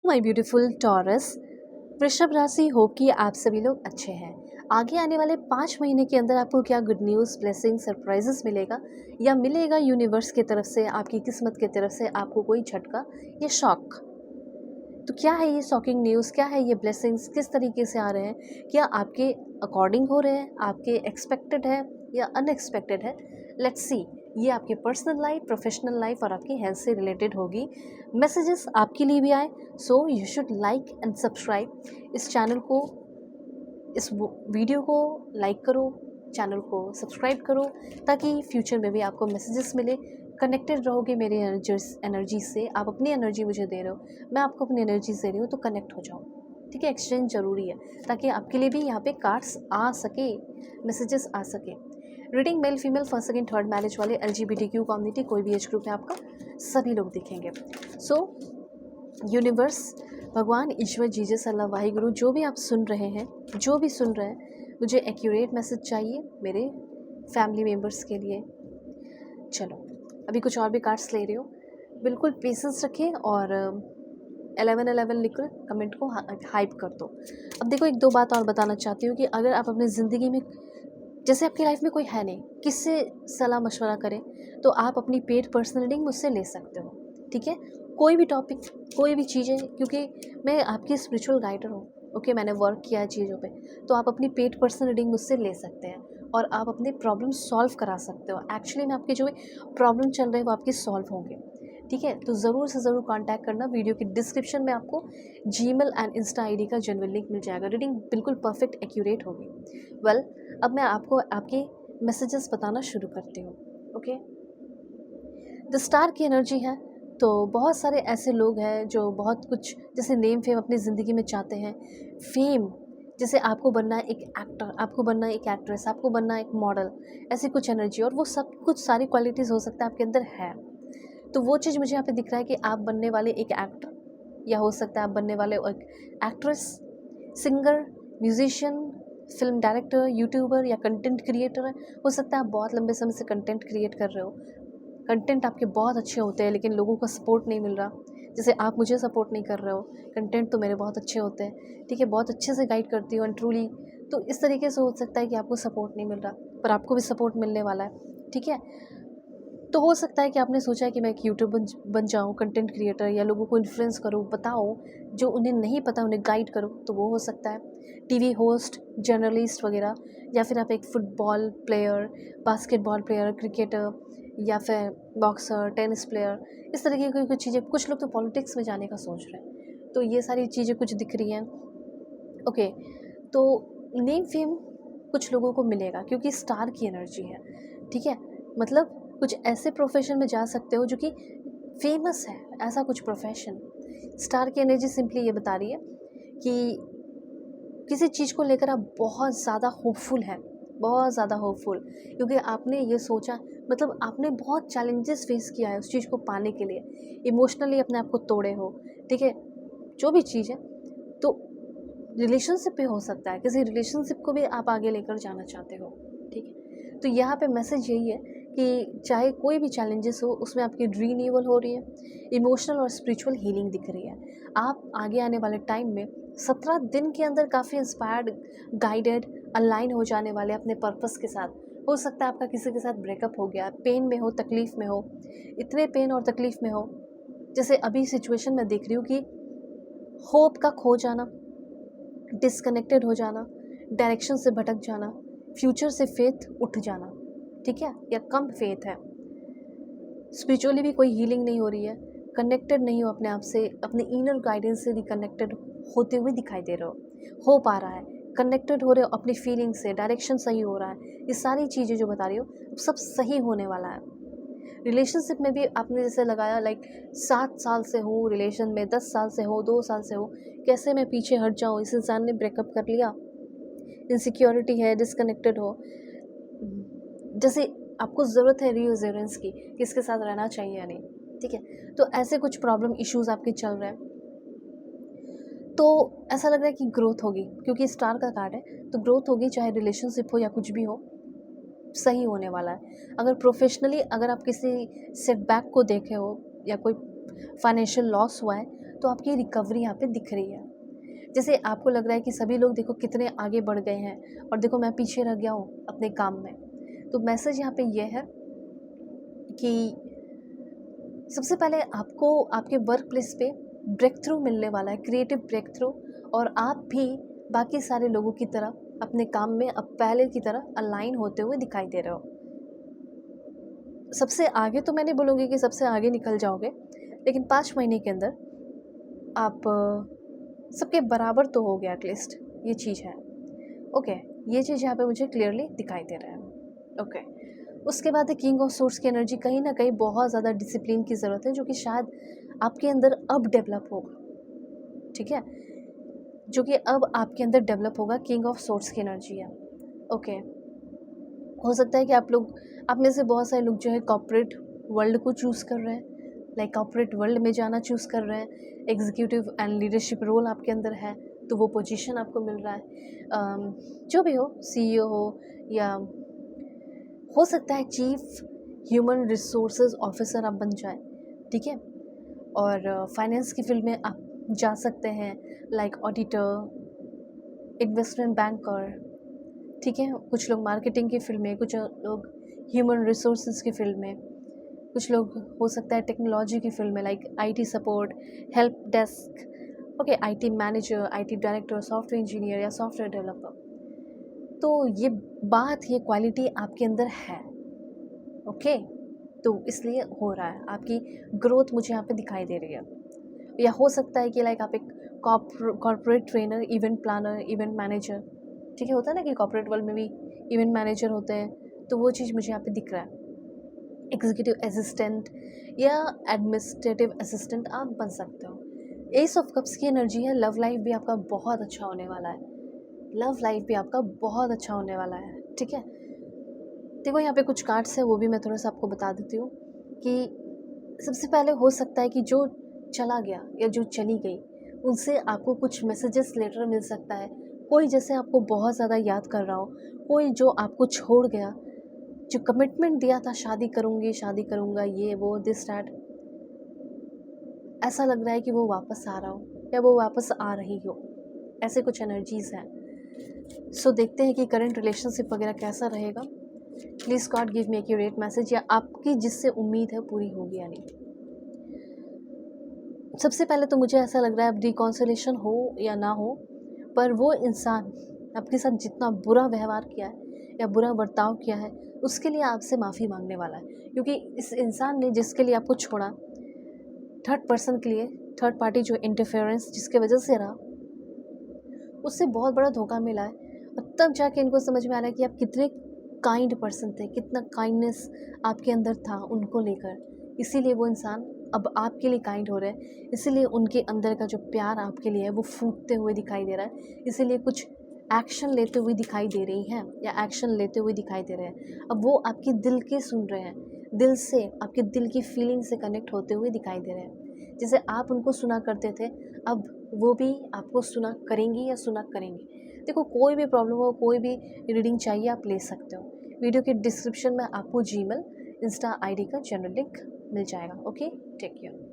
My beautiful taurus, वृषभ राशि, hope कि आप सभी लोग अच्छे हैं। आगे आने वाले 5 महीने के अंदर आपको क्या गुड न्यूज़, ब्लेसिंग, सरप्राइजेस मिलेगा या मिलेगा यूनिवर्स की तरफ से, आपकी किस्मत की तरफ से आपको कोई झटका या शॉक। तो क्या है ये शॉकिंग न्यूज़, क्या है ये ब्लेसिंग्स, किस तरीके से आ रहे हैं, क्या आपके अकॉर्डिंग हो रहे हैं, आपके एक्सपेक्टेड है या अनएक्सपेक्टेड है। Let's see. ये आपके पर्सनल लाइफ, प्रोफेशनल लाइफ और आपकी हेल्थ से रिलेटेड होगी। मैसेजेस आपके लिए भी आए, so you should like and subscribe इस चैनल को। इस वीडियो को लाइक करो, चैनल को सब्सक्राइब करो, ताकि फ्यूचर में भी आपको मैसेजेस मिले। कनेक्टेड रहोगे मेरे एनर्जी से। आप अपनी एनर्जी मुझे दे रहे हो, मैं आपको अपनी एनर्जी दे रही हूँ, तो कनेक्ट हो जाओ। ठीक है, एक्सचेंज ज़रूरी है ताकि आपके लिए भी यहाँ पे कार्ड्स आ सके, मैसेजेस आ सके। Reading male female, first second third marriage वाले, LGBTQ कम्युनिटी, कोई भी एज ग्रुप है आपका, सभी लोग दिखेंगे। सो यूनिवर्स, भगवान, ईश्वर, जीसस, अल्लाह, वाहिगुरु, जो भी आप सुन रहे हैं, जो भी सुन रहे हैं, मुझे एक्यूरेट मैसेज चाहिए मेरे फैमिली मेम्बर्स के लिए। चलो, अभी कुछ और भी कार्ड्स ले रही हो, बिल्कुल पेशेंस रखें और 1111 लिखकर कमेंट को हाइप कर दो। अब देखो, एक दो बात और बताना चाहती हूँ कि अगर आप अपनी ज़िंदगी में, जैसे आपकी लाइफ में कोई है नहीं, किससे सलाह मशवरा करें, तो आप अपनी पेड पर्सनल रीडिंग मुझसे ले सकते हो। ठीक है, कोई भी टॉपिक, कोई भी चीज़ें, क्योंकि मैं आपकी स्पिरिचुअल गाइडर हूँ। ओके, मैंने वर्क किया है चीज़ों पे, तो आप अपनी पेड पर्सनल रीडिंग मुझसे ले सकते हैं और आप अपने प्रॉब्लम सॉल्व करा सकते हो। एक्चुअली में आपके जो प्रॉब्लम चल रहे हैं वो आपके सॉल्व होंगे। ठीक है, तो ज़रूर से ज़रूर कांटेक्ट करना। वीडियो की डिस्क्रिप्शन में आपको जीमेल एंड इंस्टा आईडी का जेन्युइन लिंक मिल जाएगा। रीडिंग बिल्कुल परफेक्ट एक्यूरेट होगी। वेल, अब मैं आपको आपके मैसेजेस बताना शुरू करती हूँ। ओके, द स्टार की एनर्जी है, तो बहुत सारे ऐसे लोग हैं जो बहुत कुछ, जैसे नेम फेम अपनी ज़िंदगी में चाहते हैं। फेम, जैसे आपको बनना है एक एक्टर, आपको बनना है एक एक्ट्रेस, आपको बनना है एक मॉडल, ऐसी कुछ एनर्जी, और वो सब कुछ सारी क्वालिटीज़ हो सकता है आपके अंदर है। तो वो चीज़ मुझे यहाँ पे दिख रहा है कि आप बनने वाले एक एक्टर, या हो सकता है आप बनने वाले एक actress, singer, musician, film director, YouTuber या कंटेंट क्रिएटर है। हो सकता है आप बहुत लंबे समय से कंटेंट क्रिएट कर रहे हो, कंटेंट आपके बहुत अच्छे होते हैं लेकिन लोगों का सपोर्ट नहीं मिल रहा। जैसे आप मुझे सपोर्ट नहीं कर रहे हो, कंटेंट तो मेरे बहुत अच्छे होते हैं, ठीक है, बहुत अच्छे से गाइड करती हूँ एंड ट्रूली। तो इस तरीके से हो सकता है कि आपको सपोर्ट नहीं मिल रहा, पर आपको भी सपोर्ट मिलने वाला है। ठीक है, तो हो सकता है कि आपने सोचा है कि मैं एक यूट्यूबर बन जाऊँ, कंटेंट क्रिएटर, या लोगों को इन्फ्लुएंस करूँ, बताओ जो उन्हें नहीं पता, उन्हें गाइड करूँ, तो वो हो सकता है। टीवी होस्ट, जर्नलिस्ट वगैरह, या फिर आप एक football player, basketball player, cricketer, या फिर बॉक्सर, टेनिस प्लेयर, इस तरीके की कुछ चीज़ें। कुछ लोग तो पॉलिटिक्स में जाने का सोच रहे हैं, तो ये सारी चीज़ें कुछ दिख रही हैं। ओके, तो नेम फेम कुछ लोगों को मिलेगा क्योंकि स्टार की एनर्जी है। ठीक है, मतलब कुछ ऐसे प्रोफेशन में जा सकते हो जो कि फेमस है, ऐसा कुछ प्रोफेशन। स्टार की एनर्जी सिंपली ये बता रही है कि किसी चीज़ को लेकर आप बहुत ज़्यादा होपफुल हैं, बहुत ज़्यादा होपफुल, क्योंकि आपने ये सोचा, मतलब आपने बहुत चैलेंजेस फेस किया है उस चीज़ को पाने के लिए, इमोशनली अपने आप को तोड़े हो। ठीक है, जो भी चीज़ है, तो रिलेशनशिप भी हो सकता है, किसी रिलेशनशिप को भी आप आगे लेकर जाना चाहते हो। ठीक है, तो यहाँ पे मैसेज यही है कि चाहे कोई भी चैलेंजेस हो, उसमें आपकी रीन्यूअल हो रही है, इमोशनल और स्पिरिचुअल हीलिंग दिख रही है। आप आगे आने वाले टाइम में 17 दिन के अंदर काफ़ी इंस्पायर्ड, गाइडेड, अलाइन हो जाने वाले अपने पर्पस के साथ। हो सकता है आपका किसी के साथ ब्रेकअप हो गया, पेन में हो, तकलीफ़ में हो, इतने पेन और तकलीफ़ में हो, जैसे अभी सिचुएशन मैं देख रही हूँ कि होप का खो जाना, डिस्कनेक्टेड हो जाना, डायरेक्शन से भटक जाना, फ्यूचर से फेथ उठ जाना, ठीक है, या कम फेथ है, स्पिरिचुअली भी कोई हीलिंग नहीं हो रही है, कनेक्टेड नहीं हो अपने आप से, अपने इनर गाइडेंस से रिकनेक्टेड होते हुए दिखाई दे रहे हो पा रहा है, कनेक्टेड हो रहे हो अपनी फीलिंग से, डायरेक्शन सही हो रहा है, ये सारी चीज़ें जो बता रही हो सब सही होने वाला है। रिलेशनशिप में भी आपने जैसे लगाया, लाइक 7 साल से हो रिलेशन में, 10 साल से हो, 2 साल से हो, कैसे मैं पीछे हट जाऊँ, इस इंसान ने ब्रेकअप कर लिया, इनसिक्योरिटी है, डिस्कनेक्टेड हो, जैसे आपको ज़रूरत है रीअश्योरेंस की, किसके साथ रहना चाहिए या नहीं। ठीक है, तो ऐसे कुछ प्रॉब्लम इश्यूज़ आपके चल रहे हैं, तो ऐसा लग रहा है कि ग्रोथ होगी, क्योंकि स्टार का कार्ड है, तो ग्रोथ होगी, चाहे रिलेशनशिप हो या कुछ भी हो, सही होने वाला है। अगर प्रोफेशनली, अगर आप किसी सेटबैक को देखे हो या कोई फाइनेंशियल लॉस हुआ है, तो आपकी रिकवरी यहाँ पे दिख रही है। जैसे आपको लग रहा है कि सभी लोग देखो कितने आगे बढ़ गए हैं और देखो मैं पीछे रह गया हूँ अपने काम में। तो मैसेज यहाँ पे ये है कि सबसे पहले आपको आपके वर्क प्लेस पे ब्रेक थ्रू मिलने वाला है, क्रिएटिव ब्रेक थ्रू, और आप भी बाकी सारे लोगों की तरह अपने काम में अब पहले की तरह अलाइन होते हुए दिखाई दे रहे हो। सबसे आगे तो मैं नहीं बोलूँगी कि सबसे आगे निकल जाओगे, लेकिन 5 महीने के अंदर आप सबके बराबर तो हो गया एटलीस्ट, ये चीज़ है। ओके, ये चीज़ यहाँ पे मुझे क्लियरली दिखाई दे रहा है। ओके, उसके बाद है किंग ऑफ सोर्स की एनर्जी। कहीं ना कहीं बहुत ज़्यादा डिसिप्लिन की ज़रूरत है, जो कि शायद आपके अंदर अब डेवलप होगा, ठीक है, जो कि अब आपके अंदर डेवलप होगा। किंग ऑफ सोर्स की एनर्जी है। ओके, हो सकता है कि आप में से बहुत सारे लोग जो है कॉर्पोरेट वर्ल्ड को चूज़ कर रहे हैं, लाइक कॉर्पोरेट वर्ल्ड में जाना चूज़ कर रहे हैं। एग्जीक्यूटिव एंड लीडरशिप रोल आपके अंदर है, तो वो पोजीशन आपको मिल रहा है। जो भी हो, सीईओ हो या हो सकता है चीफ ह्यूमन रिसोर्सेज ऑफिसर आप बन जाए, ठीक है। और फाइनेंस की फील्ड में आप जा सकते हैं, लाइक ऑडिटर, इन्वेस्टमेंट बैंकर, ठीक है। कुछ लोग मार्केटिंग की फील्ड में, कुछ लोग ह्यूमन रिसोर्सेज की फील्ड में, कुछ लोग हो सकता है टेक्नोलॉजी की फील्ड में, like IT support, help desk, okay, IT manager, IT director, software engineer या सॉफ्टवेयर डेवलपर। तो ये बात, ये क्वालिटी आपके अंदर है, ओके, तो इसलिए हो रहा है। आपकी ग्रोथ मुझे यहाँ पे दिखाई दे रही है। या हो सकता है कि लाइक आप एक corporate trainer, event planner, event manager, ठीक है, होता है ना कि कॉर्पोरेट वर्ल्ड में भी इवेंट मैनेजर होते हैं, तो वो चीज़ मुझे यहाँ पे दिख रहा है। एग्जीक्यूटिव असिस्टेंट या एडमिनिस्ट्रेटिव असिस्टेंट आप बन सकते हो। एस ऑफ कप्स की एनर्जी है। लव लाइफ भी आपका बहुत अच्छा होने वाला है। लव लाइफ भी आपका बहुत अच्छा होने वाला है, ठीक है। देखो यहाँ पे कुछ कार्ड्स है, वो भी मैं थोड़ा सा आपको बता देती हूँ कि सबसे पहले हो सकता है कि जो चला गया या जो चली गई, उनसे आपको कुछ मैसेजेस लेटर मिल सकता है। कोई जैसे आपको बहुत ज़्यादा याद कर रहा हो, कोई जो आपको छोड़ गया, जो कमिटमेंट दिया था शादी करूँगी, शादी करूँगा, ये वो दिस डैट, ऐसा लग रहा है कि वो वापस आ रहा हो या वो वापस आ रही हो, ऐसे कुछ एनर्जीज़ हैं। सो देखते हैं कि करंट रिलेशनशिप वगैरह कैसा रहेगा। Please God give me accurate message, या आपकी जिससे उम्मीद है पूरी होगी या नहीं। सबसे पहले तो मुझे ऐसा लग रहा है, अब रिकॉन्सिलेशन हो या ना हो, पर वो इंसान आपके साथ जितना बुरा व्यवहार किया है या बुरा बर्ताव किया है, उसके लिए आपसे माफ़ी मांगने वाला है। क्योंकि इस इंसान ने जिसके लिए आपको छोड़ा, थर्ड पर्सन के लिए, थर्ड पार्टी जो इंटरफेरेंस जिसके वजह से रहा, उससे बहुत बड़ा धोखा मिला है। और तब जाके इनको समझ में आ रहा है कि आप कितने काइंड पर्सन थे, कितना काइंडनेस आपके अंदर था उनको लेकर। इसीलिए वो इंसान अब आपके लिए काइंड हो रहे हैं, इसीलिए उनके अंदर का जो प्यार आपके लिए है वो फूटते हुए दिखाई दे रहा है। इसीलिए कुछ एक्शन लेते हुए दिखाई दे रही हैं या एक्शन लेते हुए दिखाई दे रहे हैं। अब वो आपके दिल के सुन रहे हैं, दिल से, आपके दिल की फीलिंग से कनेक्ट होते हुए दिखाई दे रहे हैं। जैसे आप उनको सुना करते थे, अब वो भी आपको सुना करेंगी या सुना करेंगे। देखो, कोई भी प्रॉब्लम हो, कोई भी रीडिंग चाहिए, आप ले सकते हो। वीडियो के डिस्क्रिप्शन में आपको जीमेल, इंस्टा आईडी का जनरल लिंक मिल जाएगा। Okay, take care.